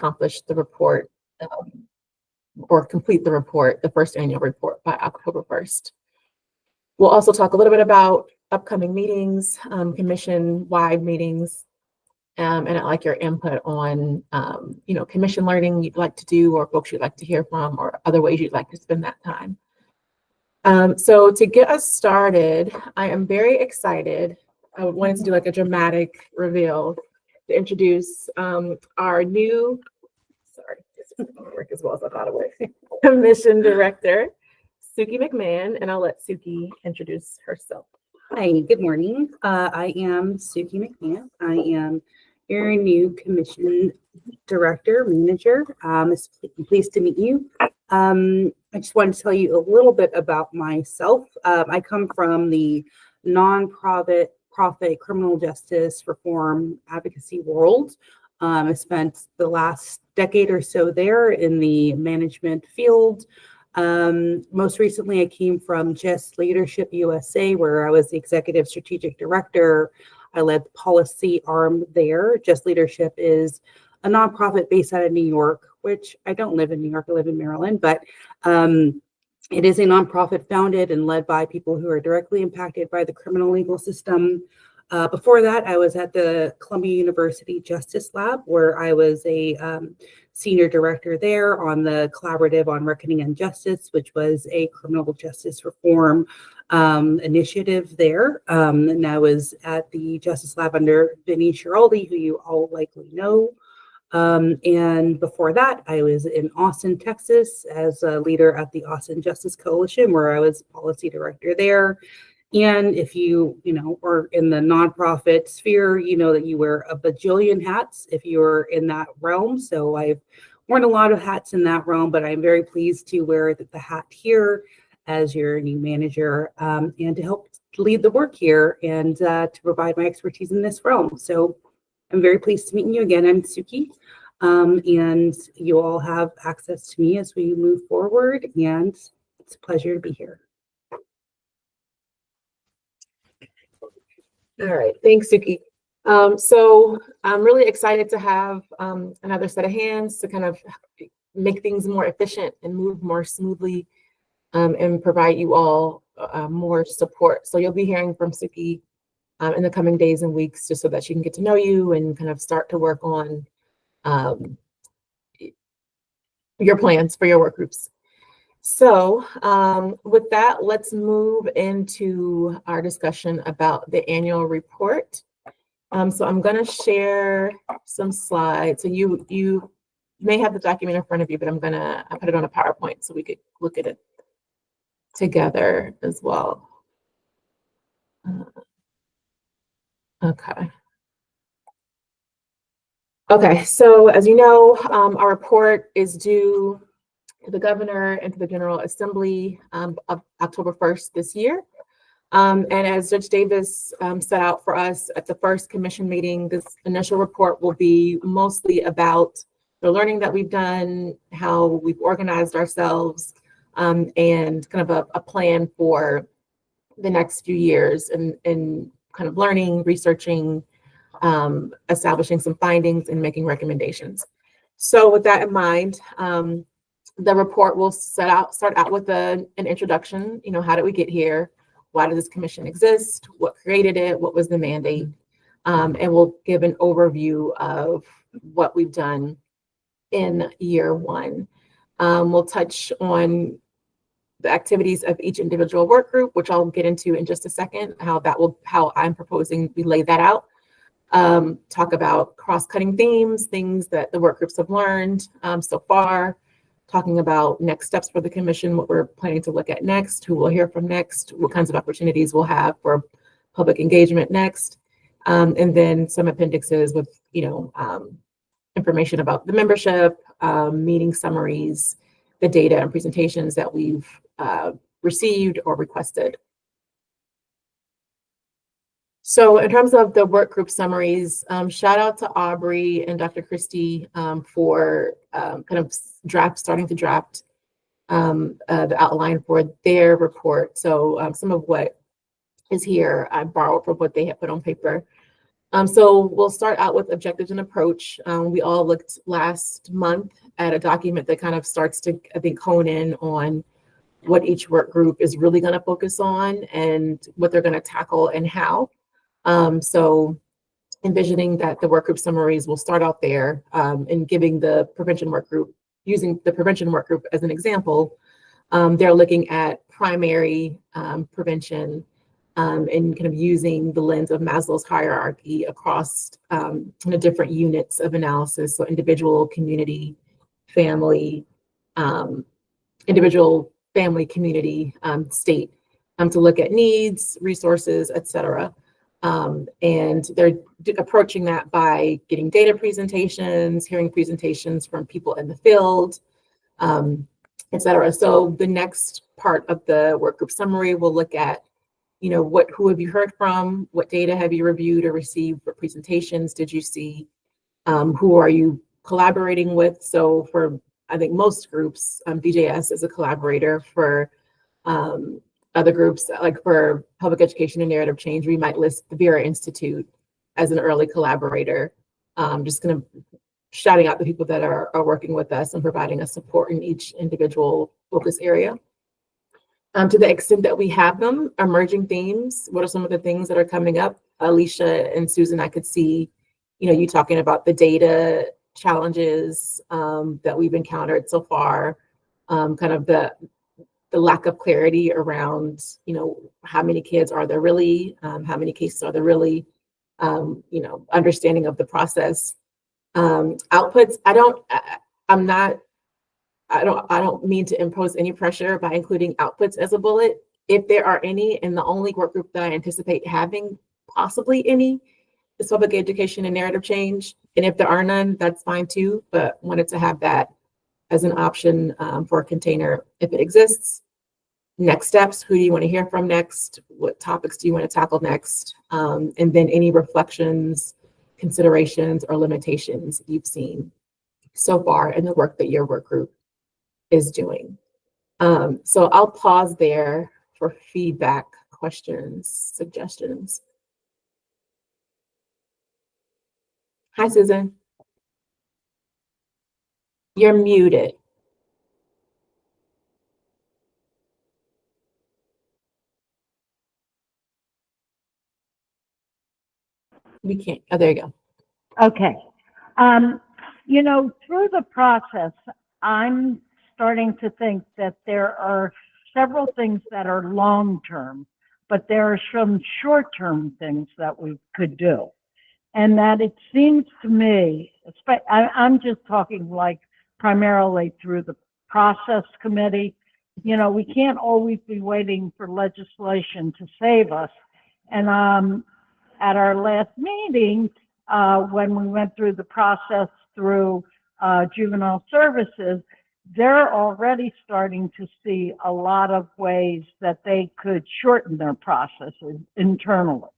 accomplish the report or complete the report, the first annual report by October 1st. We'll also talk a little bit about upcoming meetings, commission-wide meetings, and I'd like your input on, commission learning you'd like to do, or folks you'd like to hear from, or other ways you'd like to spend that time. So to get us started, I am very excited. I wanted to do like a dramatic reveal to introduce our new, this doesn't work as well as I thought it would, commission director, Suki McMahon, and I'll let Suki introduce herself. Hi, good morning. I am Suki McMahon. I am your new commission director, manager. I'm pleased to meet you. I just wanted to tell you a little bit about myself. I come from the nonprofit criminal justice reform advocacy world. I spent the last decade or so there in the management field. Most recently, I came from Just Leadership USA, where I was the executive strategic director. I led the policy arm there. Just Leadership is a nonprofit based out of New York, which I don't live in New York, I live in Maryland, but it is a nonprofit founded and led by people who are directly impacted by the criminal legal system. Before that, I was at the Columbia University Justice Lab, where I was a senior director there on the Collaborative on Reckoning and Justice, which was a criminal justice reform initiative there. And I was at the Justice Lab under Vinnie Schiraldi, who you all likely know. And before that, I was in Austin, Texas, as a leader at the Austin Justice Coalition, where I was policy director there. And if you are in the nonprofit sphere, you know that you wear a bajillion hats if you're in that realm. So I've worn a lot of hats in that realm, but I'm very pleased to wear the hat here as your new manager and to help lead the work here and to provide my expertise in this realm. So I'm very pleased to meet you again. I'm Suki, and you all have access to me as we move forward, and it's a pleasure to be here. All right, thanks, Suki. So I'm really excited to have another set of hands to kind of make things more efficient and move more smoothly and provide you all more support. So you'll be hearing from Suki in the coming days and weeks, just so that she can get to know you and kind of start to work on your plans for your work groups. So with that, let's move into our discussion about the annual report. So I'm going to share some slides. So you may have the document in front of you, but I put it on a PowerPoint so we could look at it together as well. Okay, so as you know, our report is due to the governor and to the General Assembly of October 1st this year. And as Judge Davis set out for us at the first commission meeting, this initial report will be mostly about the learning that we've done, how we've organized ourselves, and kind of a plan for the next few years, and kind of learning, researching, establishing some findings, and making recommendations. So with that in mind, the report will start out with an introduction. How did we get here? Why does this commission exist? What created it? What was the mandate? And we'll give an overview of what we've done in year one. We'll touch on the activities of each individual work group, which I'll get into in just a second, how I'm proposing we lay that out. Talk about cross-cutting themes, things that the work groups have learned so far, talking about next steps for the commission, what we're planning to look at next, who we'll hear from next, what kinds of opportunities we'll have for public engagement next, and then some appendixes with information about the membership, meeting summaries, the data and presentations that we've received or requested. So in terms of the work group summaries, shout out to Aubrey and Dr. Christie for kind of starting to draft the outline for their report. So some of what is here I borrowed from what they had put on paper. So we'll start out with objectives and approach. We all looked last month at a document that kind of starts to, I think, hone in on what each work group is really going to focus on and what they're going to tackle and how. So envisioning that the work group summaries will start out there, and giving the prevention work group, using the prevention work group as an example, they're looking at primary prevention, and kind of using the lens of Maslow's hierarchy across kind of different units of analysis. So individual, community, family, um, individual, family, community, state, to look at needs, resources, et cetera. And they're approaching that by getting data presentations, hearing presentations from people in the field, et cetera. So the next part of the work group summary will look at, who have you heard from? What data have you reviewed or received? What presentations did you see? Who are you collaborating with? So for, I think, most groups, DJS is a collaborator. For other groups, like for public education and narrative change, we might list the Vera Institute as an early collaborator. Just kind of shouting out the people that are working with us and providing us support in each individual focus area. To the extent that we have them, emerging themes, what are some of the things that are coming up? Alicia and Susan, I could see, you talking about the data challenges that we've encountered so far, kind of the lack of clarity around, how many kids are there really, how many cases are there really, understanding of the process. Outputs, I don't mean to impose any pressure by including outputs as a bullet. If there are any, and the only work group that I anticipate having possibly any is public education and narrative change. And if there are none, that's fine too, but wanted to have that as an option for a container if it exists. Next steps, who do you want to hear from next? What topics do you want to tackle next? And then any reflections, considerations, or limitations you've seen so far in the work that your work group is doing. So I'll pause there for feedback, questions, suggestions. Hi, Susan. You're muted. We can't. Oh, there you go. Okay. Through the process, I'm starting to think that there are several things that are long-term, but there are some short-term things that we could do. And that it seems to me, I'm just talking like primarily through the process committee, we can't always be waiting for legislation to save us. And at our last meeting, when we went through the process through juvenile services, they're already starting to see a lot of ways that they could shorten their processes internally.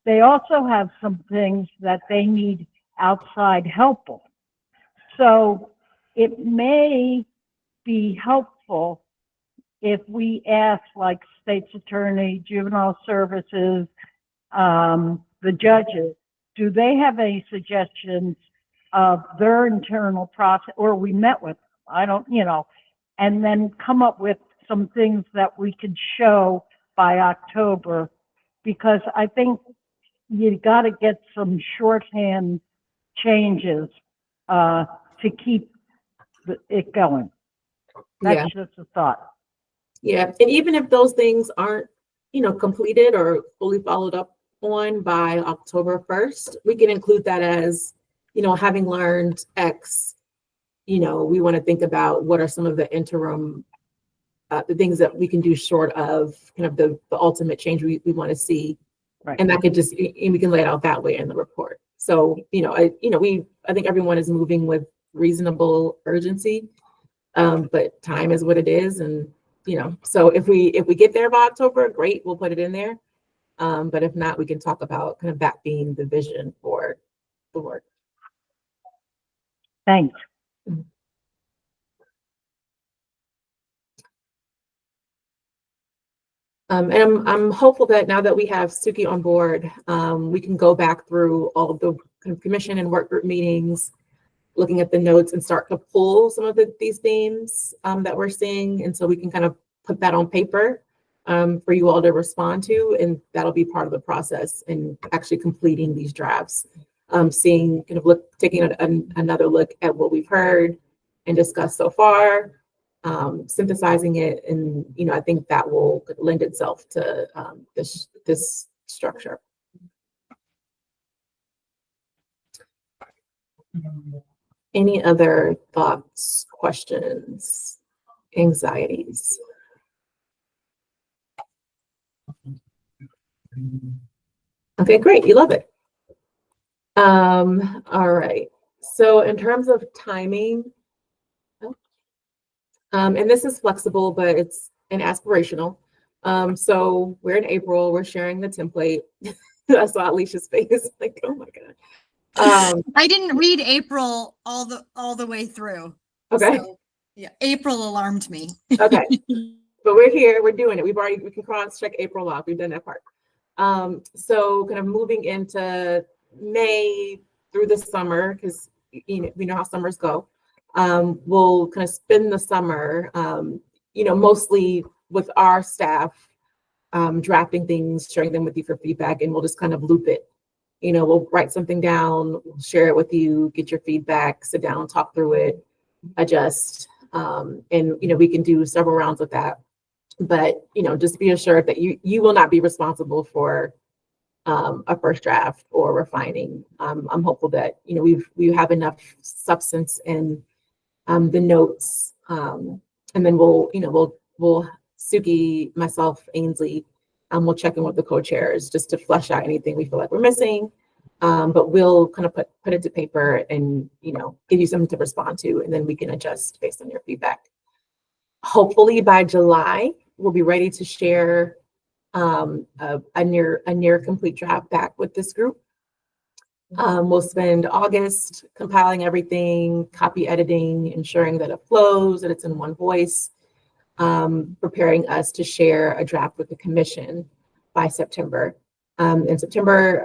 They also have some things that they need outside help on. So it may be helpful if we ask, like, state's attorney, juvenile services, the judges, do they have any suggestions of their internal process, or we met with them, I don't, and then come up with some things that we could show by October, because I think you got to get some shorthand changes to keep it going. That's just a thought. Yeah, and even if those things aren't, completed or fully followed up on by October 1st, we can include that as, having learned X, we want to think about what are some of the interim, the things that we can do short of kind of the ultimate change we want to see. Right. And that could just, and we can lay it out that way in the report. So, I think everyone is moving with reasonable urgency, but time is what it is. And, so if we get there by October, great, we'll put it in there. But if not, we can talk about kind of that being the vision for the work. Thanks. And I'm hopeful that now that we have Suki on board, we can go back through all of the kind of commission and work group meetings, looking at the notes and start to pull some of these themes that we're seeing. And so we can kind of put that on paper for you all to respond to. And that'll be part of the process in actually completing these drafts. Seeing, kind of taking another look at what we've heard and discussed so far, synthesizing it, and I think that will lend itself to this structure. Any other thoughts, questions, anxieties? Okay, great. You love it. All right. So in terms of timing, and this is flexible, but it's an aspirational. So we're in April, we're sharing the template. I saw Alicia's face, like, oh my God. I didn't read April all the way through. Okay. So, yeah, April alarmed me. Okay. But we're here, we're doing it. We can cross check April off. We've done that part. So kind of moving into May through the summer, because we know how summers go. We'll kind of spend the summer, mostly with our staff, drafting things, sharing them with you for feedback, and we'll just kind of loop it. We'll write something down, we'll share it with you, get your feedback, sit down, talk through it, adjust, and we can do several rounds of that. But just be assured that you will not be responsible for a first draft or refining. I'm hopeful that we have enough substance in the notes, and then we'll Suki, myself, Ainsley, we'll check in with the co-chairs just to flesh out anything we feel like we're missing. But we'll kind of put it to paper and give you something to respond to, and then we can adjust based on your feedback. Hopefully by July, we'll be ready to share a near complete draft back with this group. We'll spend August compiling everything, copy editing, ensuring that it flows, that it's in one voice, preparing us to share a draft with the commission by September. In September,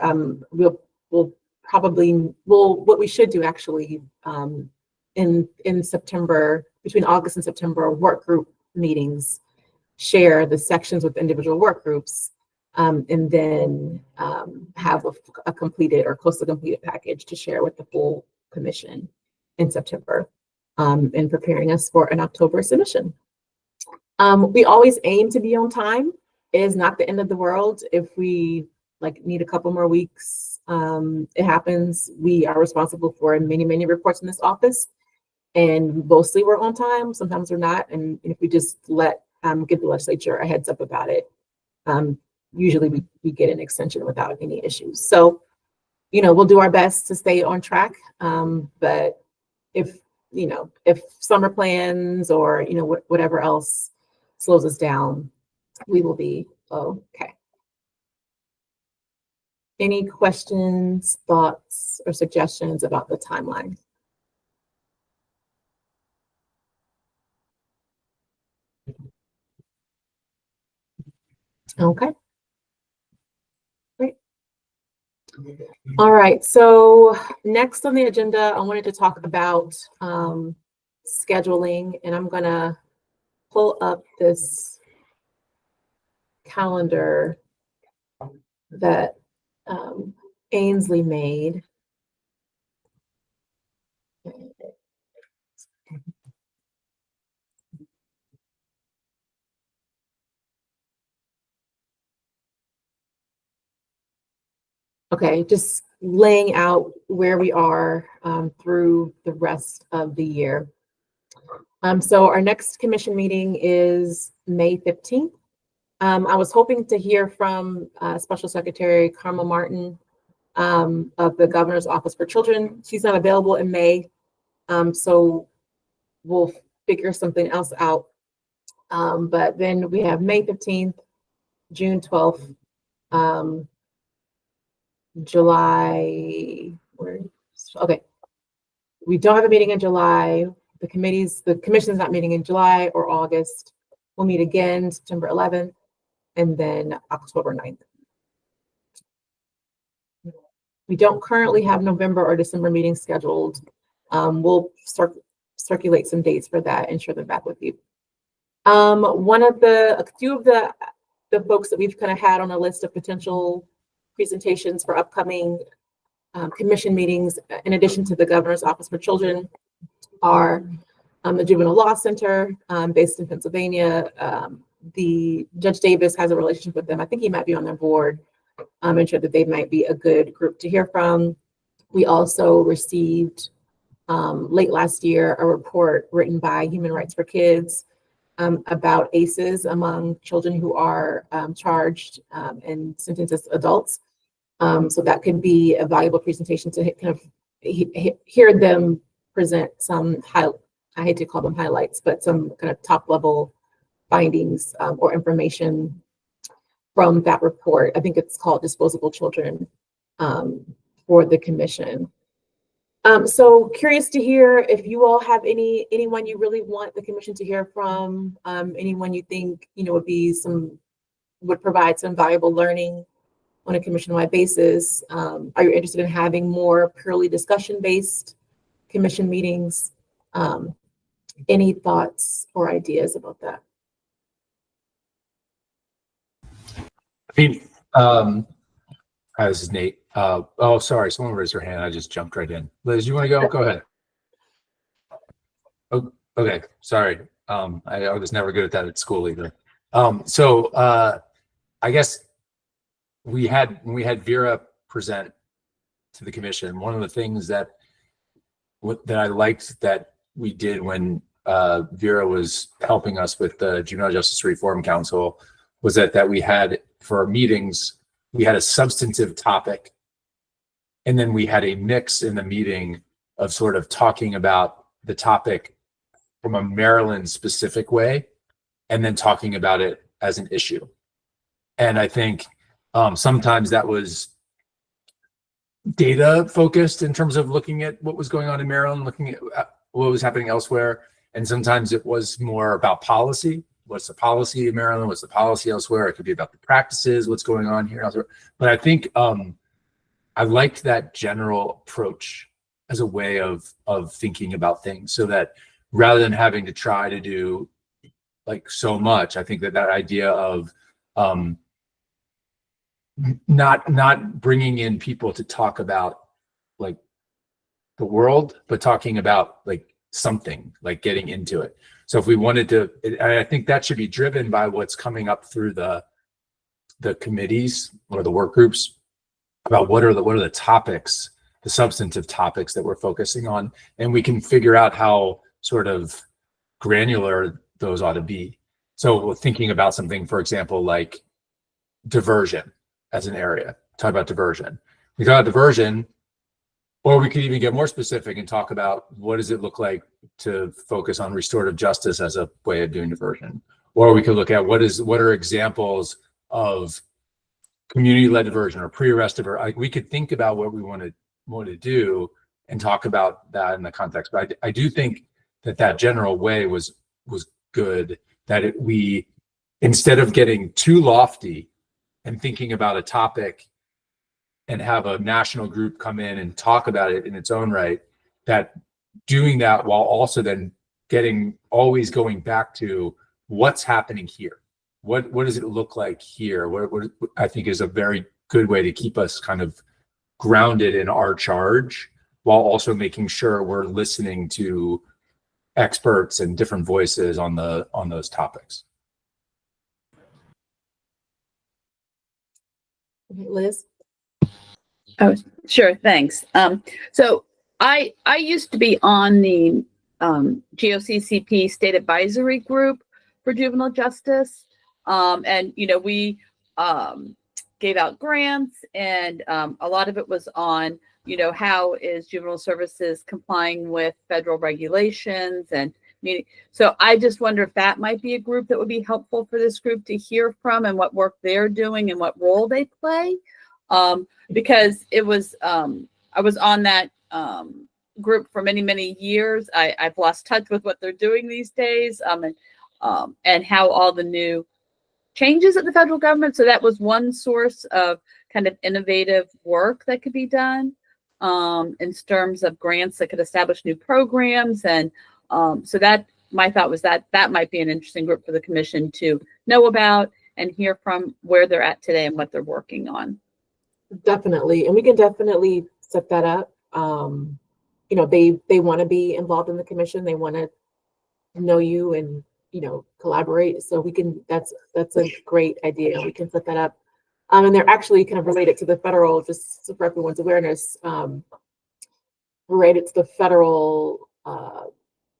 what we should do actually in September, between August and September, work group meetings, share the sections with individual work groups, and then have a completed or close to completed package to share with the full commission in September, and preparing us for an October submission. We always aim to be on time. It is not the end of the world if we need a couple more weeks. It happens. We are responsible for many reports in this office, and mostly we're on time. Sometimes we're not, and if we just give the legislature a heads up about it, usually we get an extension without any issues. So, we'll do our best to stay on track. But if summer plans or whatever else slows us down, we will be okay. Any questions, thoughts, or suggestions about the timeline? Okay. Great. All right. So next on the agenda, I wanted to talk about scheduling, and I'm going to pull up this calendar that Ainsley made. Okay, just laying out where we are through the rest of the year. So our next commission meeting is May 15th. I was hoping to hear from Special Secretary Carmel Martin of the Governor's Office for Children. She's not available in May, so we'll figure something else out. But then we have May 15th, June 12th, July. Okay, we don't have a meeting in July. The commission's not meeting in July or August. We'll meet again September 11th. and then October 9th. We don't currently have November or December meetings scheduled. We'll circulate some dates for that and share them back with you. A few of the folks that we've kind of had on a list of potential presentations for upcoming commission meetings, in addition to the Governor's Office for Children, are the Juvenile Law Center based in Pennsylvania. The Judge Davis has a relationship with them. I think he might be on their board. I'm sure that they might be a good group to hear from. We also received late last year a report written by Human Rights for Kids about ACEs among children who are charged and sentenced as adults. So that could be a valuable presentation to kind of hear them present some, I hate to call them highlights, but some kind of top level findings or information from that report. I think it's called Disposable Children for the commission. So curious to hear if you all have anyone you really want the commission to hear from, anyone you think would provide some valuable learning on a commission-wide basis. Are you interested in having more purely discussion-based commission meetings? Any thoughts or ideas about that? I mean, this is Nate. Oh, sorry, someone raised their hand. I just jumped right in. Liz, you want to go? Go ahead. Oh, okay, sorry. I was never good at that at school either. I guess when we had Vera present to the commission, one of the things that I liked that we did when Vera was helping us with the Juvenile Justice Reform Council was that we had, for our meetings, we had a substantive topic, and then we had a mix in the meeting of sort of talking about the topic from a Maryland specific way, and then talking about it as an issue. And I think sometimes that was data focused in terms of looking at what was going on in Maryland, looking at what was happening elsewhere. And sometimes it was more about policy. What's the policy in Maryland? What's the policy elsewhere? It could be about the practices, what's going on here and elsewhere. But I think I liked that general approach as a way of thinking about things, so that rather than having to try to do like so much, I think that idea of not bringing in people to talk about like the world, but talking about like something, like getting into it. So if we wanted to, I think that should be driven by what's coming up through the committees or the work groups about what are the topics, the substantive topics that we're focusing on, and we can figure out how sort of granular those ought to be. So thinking about something, for example, like diversion as an area, talk about diversion. We talk about diversion, or we could even get more specific and talk about what does it look like to focus on restorative justice as a way of doing diversion. Or we could look at what are examples of community-led diversion or pre-arrest diversion. Like, we could think about what we want to do and talk about that in the context. But I do think that general way was good, that we, instead of getting too lofty and thinking about a topic and have a national group come in and talk about it in its own right, that doing that while also then always going back to what's happening here. What does it look like here? What I think is a very good way to keep us kind of grounded in our charge, while also making sure we're listening to experts and different voices on those topics. Liz? Oh, sure. Thanks. So I used to be on the GOCCP State Advisory Group for Juvenile Justice. And, we gave out grants, and a lot of it was on, how is juvenile services complying with federal regulations and so I just wonder if that might be a group that would be helpful for this group to hear from, and what work they're doing and what role they play. Because it was, I was on that group for many, many years. I've lost touch with what they're doing these days, and how all the new changes at the federal government. So that was one source of kind of innovative work that could be done in terms of grants that could establish new programs. And so that my thought was that that might be an interesting group for the commission to know about and hear from where they're at today and what they're working on. Definitely. And we can definitely set that up. You know, they want to be involved in the commission. They want to know you and, you know, collaborate. So we can, that's a great idea. We can set that up. And they're actually kind of related to the federal, just so for everyone's awareness, related to the federal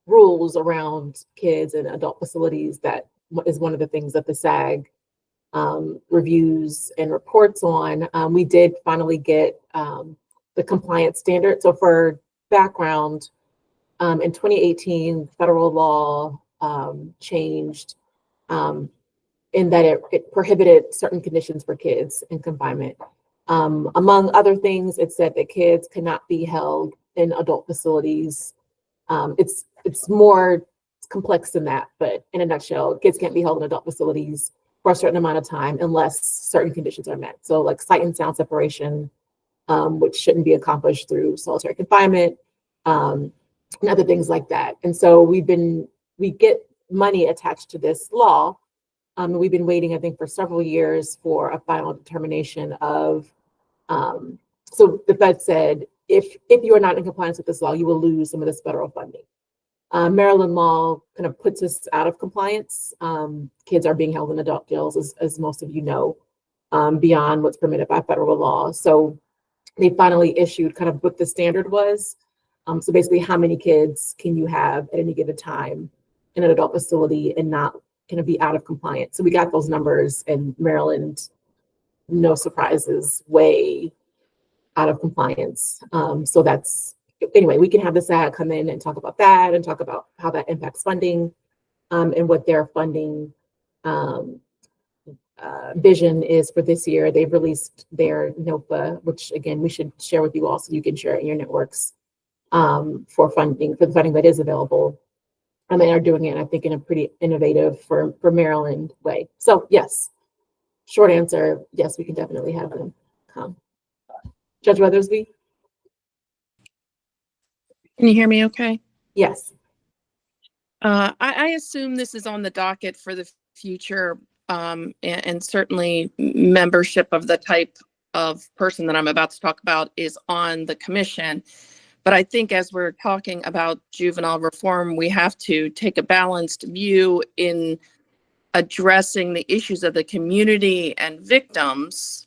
rules around kids and adult facilities. That is one of the things that the SAG reviews and reports on. We did finally get the compliance standard. So for background, in 2018, federal law changed in that it prohibited certain conditions for kids in confinement. Among other things, it said that kids cannot be held in adult facilities. It's more complex than that, but in a nutshell, kids can't be held in adult facilities for a certain amount of time unless certain conditions are met. So like sight and sound separation, which shouldn't be accomplished through solitary confinement, and other things like that. And so we get money attached to this law. We've been waiting, I think, for several years for a final determination of, so the Fed said, if you are not in compliance with this law, you will lose some of this federal funding. Maryland law kind of puts us out of compliance. Kids are being held in adult jails, as most of you know, beyond what's permitted by federal law. So they finally issued kind of what the standard was. So basically, how many kids can you have at any given time in an adult facility and not kind of be out of compliance? So we got those numbers, and Maryland, no surprises, way out of compliance. So that's, anyway, we can have the SAG come in and talk about that and talk about how that impacts funding and what their funding vision is for this year. They've released their NOPA, which again, we should share with you all so you can share it in your networks for the funding that is available. And they are doing it, I think, in a pretty innovative for Maryland way. So yes, short answer, yes, we can definitely have them come. Judge Weathersby? Can you hear me okay? Yes. I assume this is on the docket for the future, and certainly membership of the type of person that I'm about to talk about is on the commission. But I think as we're talking about juvenile reform, we have to take a balanced view in addressing the issues of the community and victims,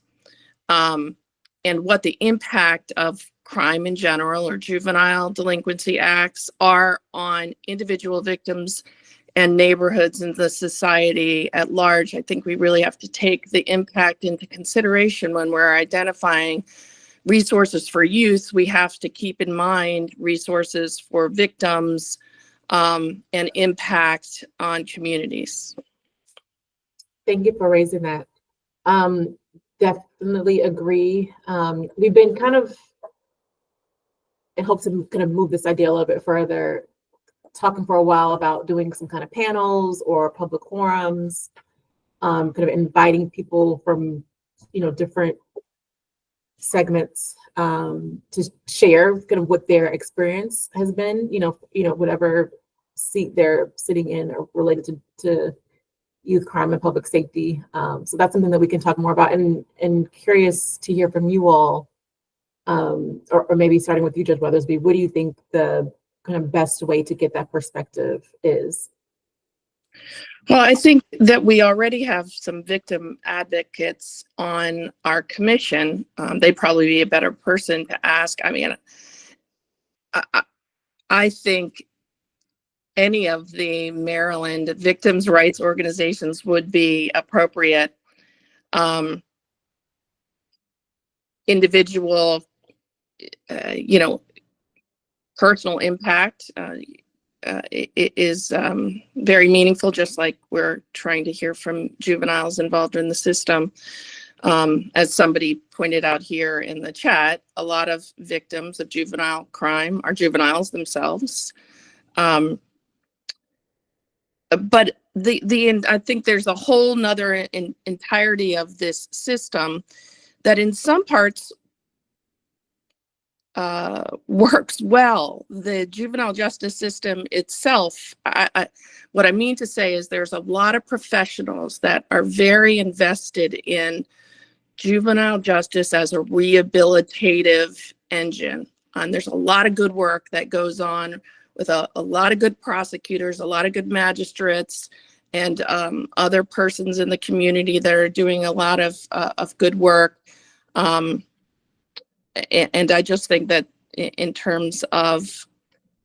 and what the impact of crime in general or juvenile delinquency acts are on individual victims and neighborhoods and the society at large. I think we really have to take the impact into consideration when we're identifying resources for youth. We have to keep in mind resources for victims and impact on communities. Thank you for raising that. Definitely agree. We've been kind of, in hopes to kind of move this idea a little bit further, talking for a while about doing some kind of panels or public forums, kind of inviting people from, different segments to share kind of what their experience has been, whatever seat they're sitting in or related to youth crime and public safety. So that's something that we can talk more about, and curious to hear from you all, or maybe starting with you, Judge Weathersby, what do you think the kind of best way to get that perspective is? Well, I think that we already have some victim advocates on our commission. They'd probably be a better person to ask. I mean, I think any of the Maryland victims' rights organizations would be appropriate. Individual, personal impact it is very meaningful, just like we're trying to hear from juveniles involved in the system. As somebody pointed out here in the chat, a lot of victims of juvenile crime are juveniles themselves. But I think there's a whole nother entirety of this system that in some parts works well. The juvenile justice system itself, what I mean to say is there's a lot of professionals that are very invested in juvenile justice as a rehabilitative engine. And there's a lot of good work that goes on with a lot of good prosecutors, a lot of good magistrates, and other persons in the community that are doing a lot of good work. And I just think that in terms of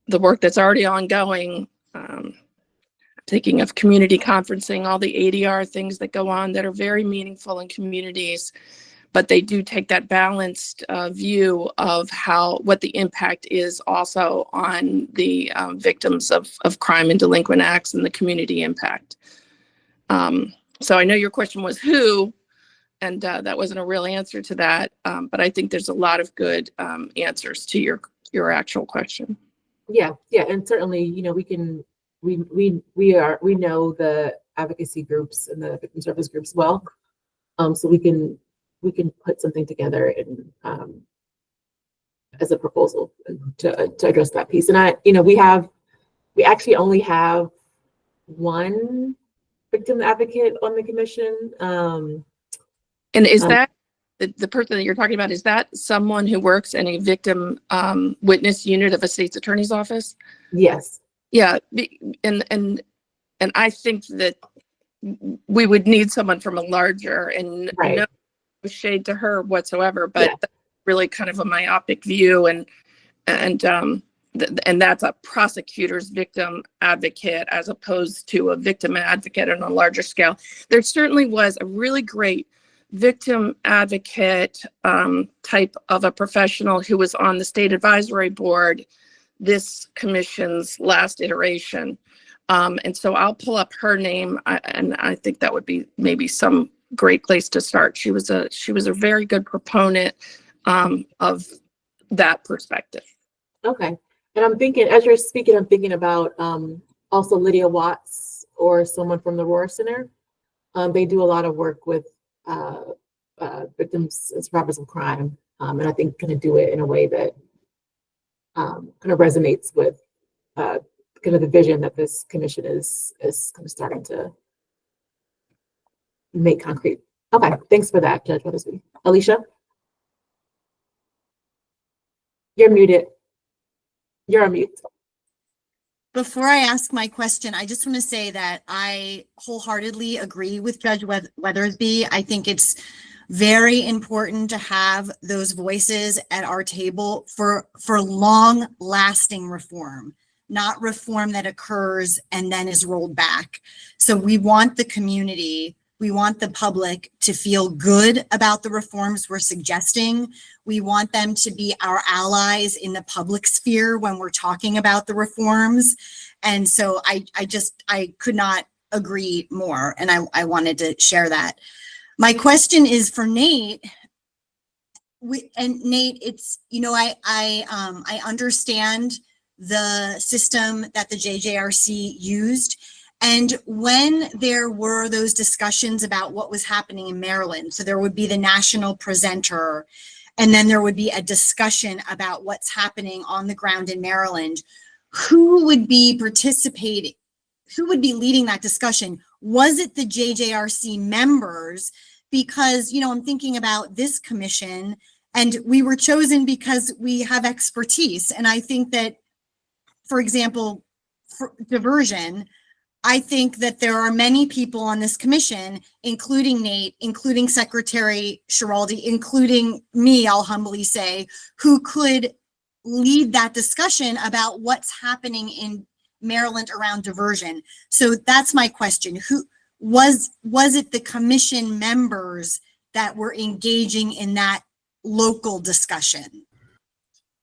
the work that's already ongoing, thinking of community conferencing, all the ADR things that go on that are very meaningful in communities, but they do take that balanced view of what the impact is also on the victims of crime and delinquent acts and the community impact. So I know your question was who, and that wasn't a real answer to that, but I think there's a lot of good answers to your actual question. Yeah, and certainly, you know, we know the advocacy groups and the victim service groups well, so we can put something together and as a proposal to address that piece. And we actually only have one victim advocate on the commission. And is that the person that you're talking about, is that someone who works in a victim witness unit of a state's attorney's office? Yes. Yeah, and I think that we would need someone from a larger, and Right. no shade to her whatsoever, but that's really kind of a myopic view, and that's a prosecutor's victim advocate as opposed to a victim advocate on a larger scale. There certainly was a really great victim advocate type of a professional who was on the state advisory board this commission's last iteration. And so I'll pull up her name, and I think that would be maybe some great place to start. She was a very good proponent of that perspective. Okay. And I'm thinking, as you're speaking, I'm thinking about also Lydia Watts or someone from the Roar Center. They do a lot of work with victims and survivors of crime, and I think kind of do it in a way that kind of resonates with kind of the vision that this commission is kind of starting to make concrete. Okay, thanks for that, Judge Weathersby. Alicia? You're muted. You're on mute. Before I ask my question, I just want to say that I wholeheartedly agree with Judge Weathersby. I think it's very important to have those voices at our table for long-lasting reform, not reform that occurs and then is rolled back. So we want the community, we want the public to feel good about the reforms we're suggesting. We want them to be our allies in the public sphere when we're talking about the reforms. And so I could not agree more, and I wanted to share that. My question is for Nate. Nate, it's, you know, I understand the system that the JJRC used. And when there were those discussions about what was happening in Maryland, so there would be the national presenter, and then there would be a discussion about what's happening on the ground in Maryland, who would be participating? Who would be leading that discussion? Was it the JJRC members? Because, you know, I'm thinking about this commission, and we were chosen because we have expertise. And I think that, for example, for diversion, I think that there are many people on this commission, including Nate, including Secretary Schiraldi, including me, I'll humbly say, who could lead that discussion about what's happening in Maryland around diversion. So that's my question. Who was it the commission members that were engaging in that local discussion?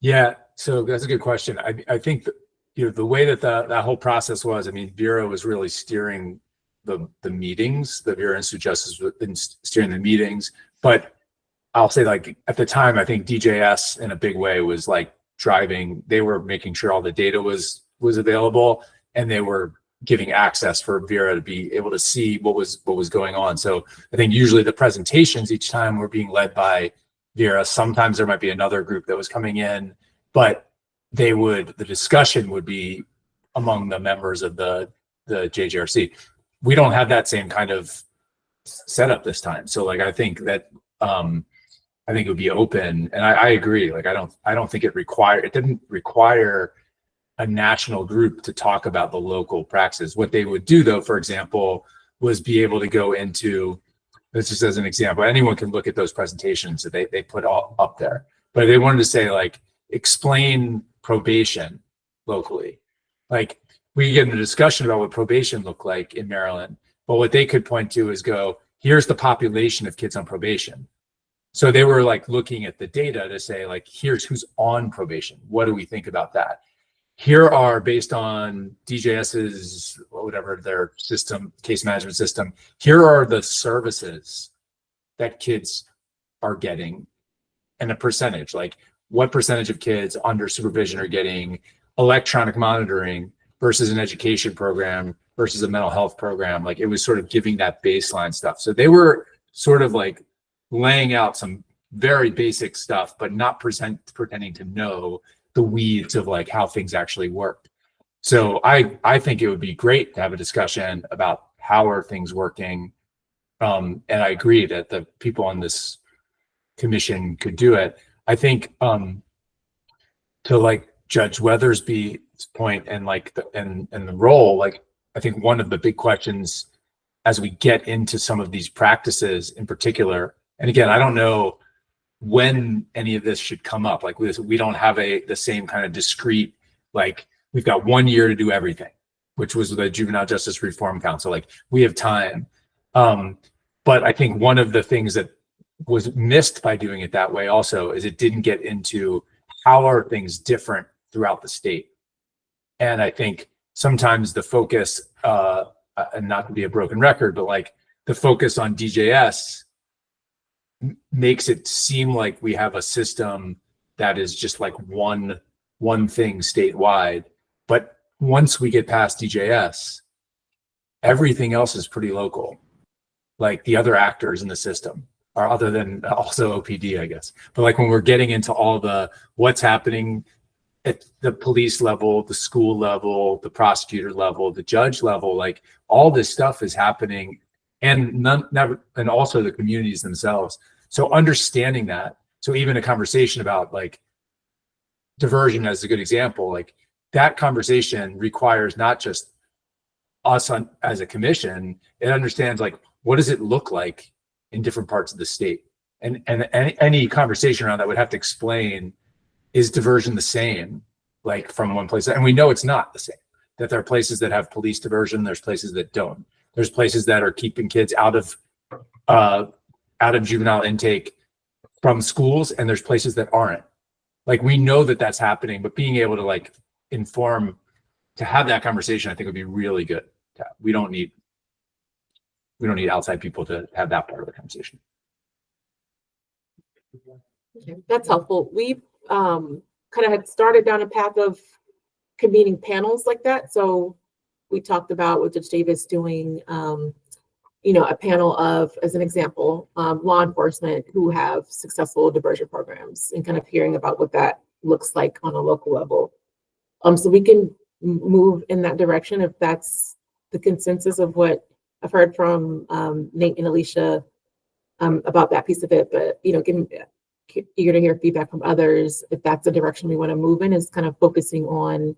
Yeah, so that's a good question. I think that, you know, the way that that whole process was, I mean, Bureau was really steering the meetings. The Bureau of Institute of Justice was been steering the meetings, but I'll say, like, at the time, I think DJS in a big way was like driving. They were making sure all the data was available, and they were giving access for Vera to be able to see what was going on. So I think usually the presentations each time were being led by Vera. Sometimes there might be another group that was coming in, but the discussion would be among the members of the JJRC. We don't have that same kind of setup this time. So like, I think that, I think it would be open, and I agree. Like, I don't think it didn't require a national group to talk about the local practices. What they would do though, for example, was be able to go into, this just as an example, anyone can look at those presentations that they put all up there, but they wanted to say like, explain probation locally. Like, we get into a discussion about what probation looked like in Maryland, but what they could point to is go, here's the population of kids on probation. So they were like looking at the data to say like, here's who's on probation. What do we think about that? Here are, based on DJS's, whatever their system, case management system, here are the services that kids are getting and a percentage, like what percentage of kids under supervision are getting electronic monitoring versus an education program versus a mental health program. Like, it was sort of giving that baseline stuff. So they were sort of like laying out some very basic stuff, but not pretending to know the weeds of like how things actually work. So I think it would be great to have a discussion about how are things working. And I agree that the people on this commission could do it. I think to like Judge Weathersby's point and like the role, like, I think one of the big questions as we get into some of these practices in particular, and again, I don't know when any of this should come up. Like, we don't have the same kind of discrete, like, we've got 1 year to do everything, which was the Juvenile Justice Reform Council. Like, we have time. But I think one of the things that was missed by doing it that way also is it didn't get into how are things different throughout the state. And I think sometimes the focus, and not to be a broken record, but like the focus on DJS makes it seem like we have a system that is just like one thing statewide. But once we get past DJS, everything else is pretty local. Like, the other actors in the system are, other than also OPD, I guess. But like, when we're getting into all the what's happening at the police level, the school level, the prosecutor level, the judge level, like, all this stuff is happening, and and also the communities themselves. So understanding that, so even a conversation about like diversion as a good example, like that conversation requires not just us as a commission, it understands like, what does it look like in different parts of the state? And any conversation around that would have to explain, is diversion the same, like from one place? And we know it's not the same, that there are places that have police diversion. There's places that don't. There's places that are keeping kids out of juvenile intake from schools, and there's places that aren't. Like, we know that that's happening, but being able to like inform, to have that conversation, I think would be really good. We don't need outside people to have that part of the conversation. Okay, that's helpful. We kind of had started down a path of convening panels like that. So we talked about with Judge Davis doing, a panel of, as an example, law enforcement who have successful diversion programs, and kind of hearing about what that looks like on a local level. So we can move in that direction if that's the consensus of what I've heard from Nate and Alicia about that piece of it. But, eager to hear feedback from others if that's the direction we want to move in, is kind of focusing on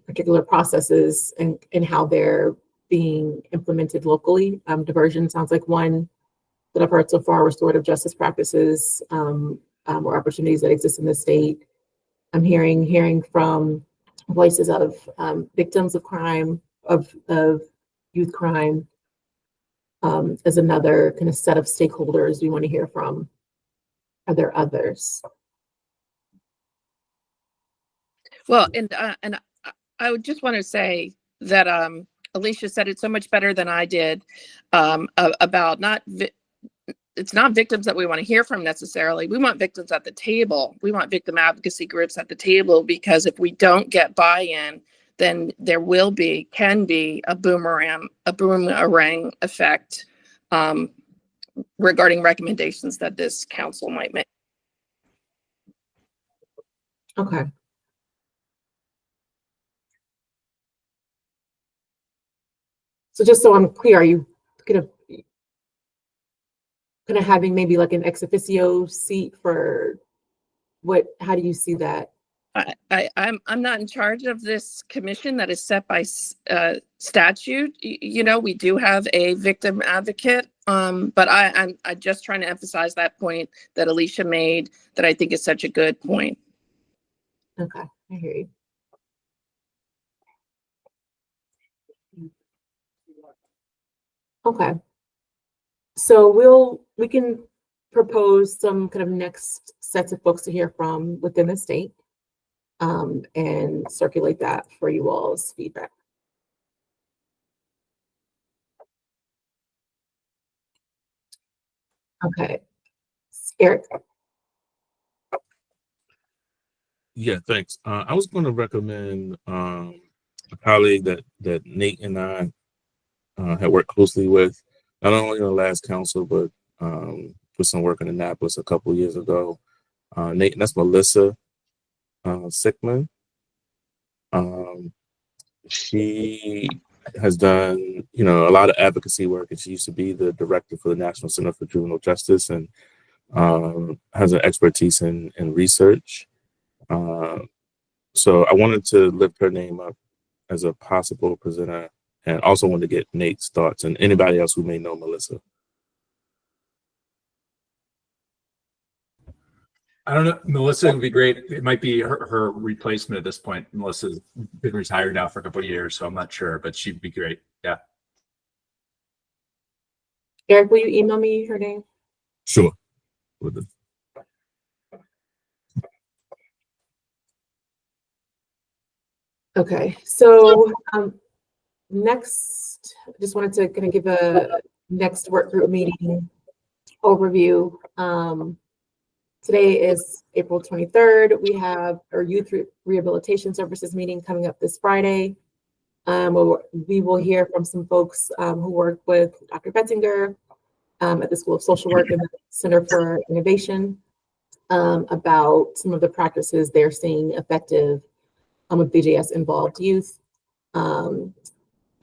particular processes and how they're being implemented locally. Diversion sounds like one that I've heard so far. Restorative justice practices or opportunities that exist in the state. I'm hearing from voices of victims of crime, of youth crime, as another kind of set of stakeholders we want to hear from. Are there others? Well, and I would just want to say that Alicia said it so much better than I did about it's not victims that we want to hear from necessarily. We want victims at the table. We want victim advocacy groups at the table, because if we don't get buy-in, then there can be a boomerang effect regarding recommendations that this council might make. Okay. So just so I'm clear, are you kind of having maybe like an ex officio seat for what? How do you see that? I'm not in charge of this commission that is set by statute. You know, we do have a victim advocate, but I'm just trying to emphasize that point that Alicia made that I think is such a good point. Okay, I hear you. Okay. So we can propose some kind of next sets of folks to hear from within the state, and circulate that for you all's feedback. Okay, Eric. Yeah, thanks. I was going to recommend a colleague that Nate and I had worked closely with, not only in the last council, but for some work in Annapolis a couple of years ago. Nate, that's Melissa Sickman. She has done, a lot of advocacy work, and she used to be the director for the National Center for Juvenile Justice, and has an expertise in research. So I wanted to lift her name up as a possible presenter, and also wanted to get Nate's thoughts and anybody else who may know Melissa. I don't know. Melissa would be great. It might be her replacement at this point. Melissa's been retired now for a couple of years, so I'm not sure, but she'd be great. Yeah. Eric, will you email me her name? Sure. Okay, so next, I just wanted to kind of give a next work group meeting overview. Today is April 23rd. We have our Youth Rehabilitation Services meeting coming up this Friday. We will hear from some folks who work with Dr. Bettinger at the School of Social Work and the Center for Innovation about some of the practices they're seeing effective with BJS-involved youth. On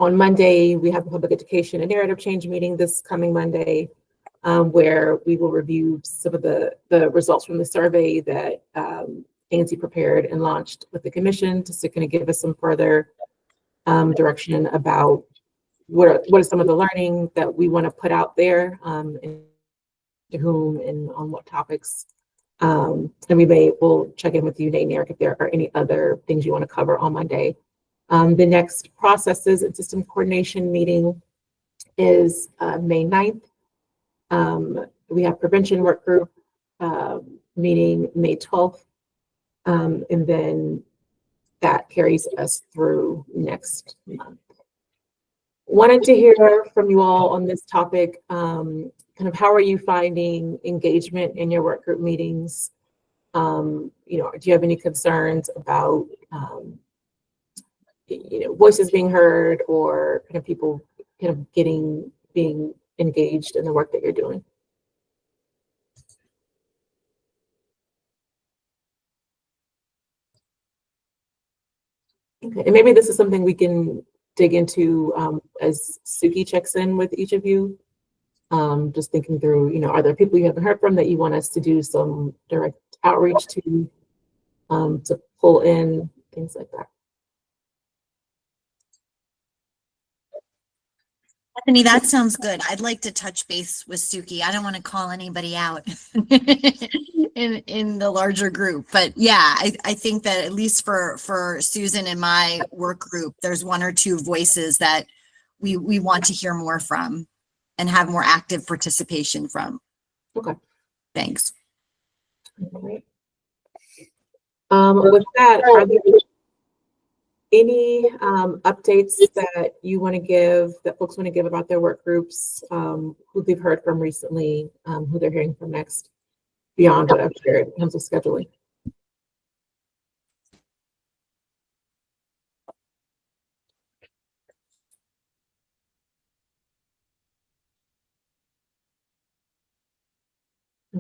Monday, we have a public education and narrative change meeting this coming Monday, where we will review some of the results from the survey that ANC prepared and launched with the commission to kind of give us some further direction about what is some of the learning that we want to put out there, and to whom and on what topics. And we'll check in with you, Nate and Eric, if there are any other things you want to cover on Monday. The next processes and system coordination meeting is May 9th. We have prevention work group meeting May 12th. And then that carries us through next month. Wanted to hear from you all on this topic. Kind of how are you finding engagement in your work group meetings? Do you have any concerns about voices being heard, or kind of people kind of being engaged in the work that you're doing? Okay, and maybe this is something we can dig into as Suki checks in with each of you. Just thinking through, are there people you haven't heard from that you want us to do some direct outreach to pull in, things like that? Bethany, that sounds good. I'd like to touch base with Suki. I don't want to call anybody out in the larger group, but yeah, I think that at least for Susan and my work group, there's one or two voices that we want to hear more from and have more active participation from. Okay. Thanks. All right. With that, are there any updates that you want to give, that folks want to give about their work groups, who they've heard from recently, who they're hearing from next, beyond what I've shared in terms of scheduling?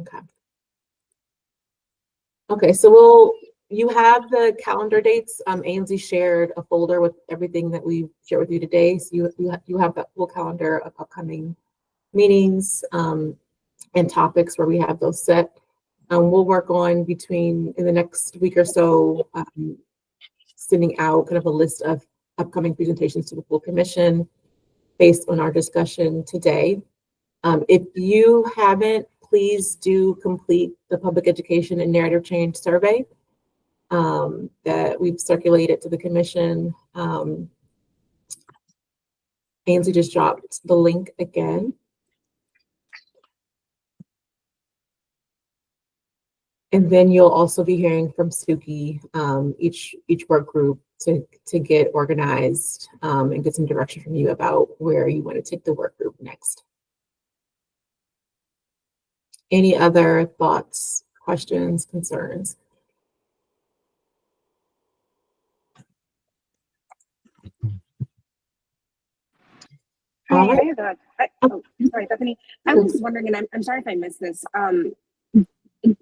Okay. Okay, so you have the calendar dates. Ainsley shared a folder with everything that we shared with you today. So you have that full calendar of upcoming meetings and topics where we have those set. We'll work on in the next week or so, sending out kind of a list of upcoming presentations to the full commission based on our discussion today. If you haven't, please do complete the public education and narrative change survey that we've circulated to the commission. Ainsley just dropped the link again. And then you'll also be hearing from Suki, each work group to get organized and get some direction from you about where you want to take the work group next. Any other thoughts, questions, concerns? All Hi, right. I have sorry, Bethany. I was wondering, and I'm sorry if I missed this.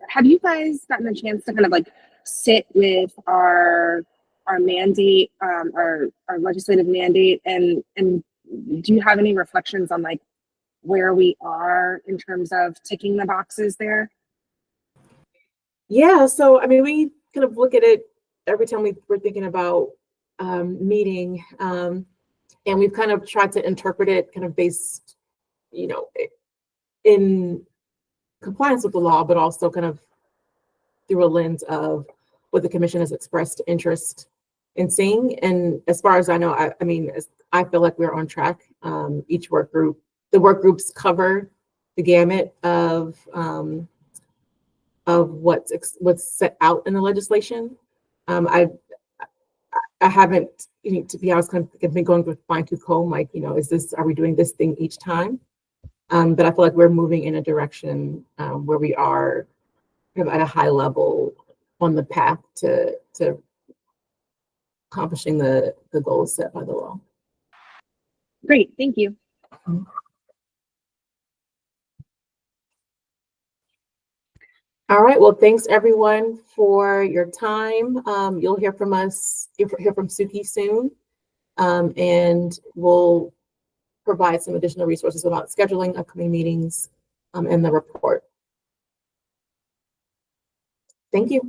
Have you guys gotten a chance to kind of like sit with our mandate, our legislative mandate, and do you have any reflections on like where we are in terms of ticking the boxes there? Yeah, so I mean, we kind of look at it every time we're thinking about meeting, and we've kind of tried to interpret it kind of based, in compliance with the law, but also kind of through a lens of what the commission has expressed interest in seeing. And as far as I know, I mean, I feel like we're on track. Each work group, the work groups cover the gamut of what's set out in the legislation. I haven't, to be honest, kind of been going with fine-tooth comb, like, are we doing this thing each time? But I feel like we're moving in a direction where we are kind of at a high level on the path to accomplishing the goals set by the law. Great, thank you. All right, well, thanks everyone for your time. You'll hear from us, hear from Suki soon, and we'll provide some additional resources about scheduling upcoming meetings and the report. Thank you.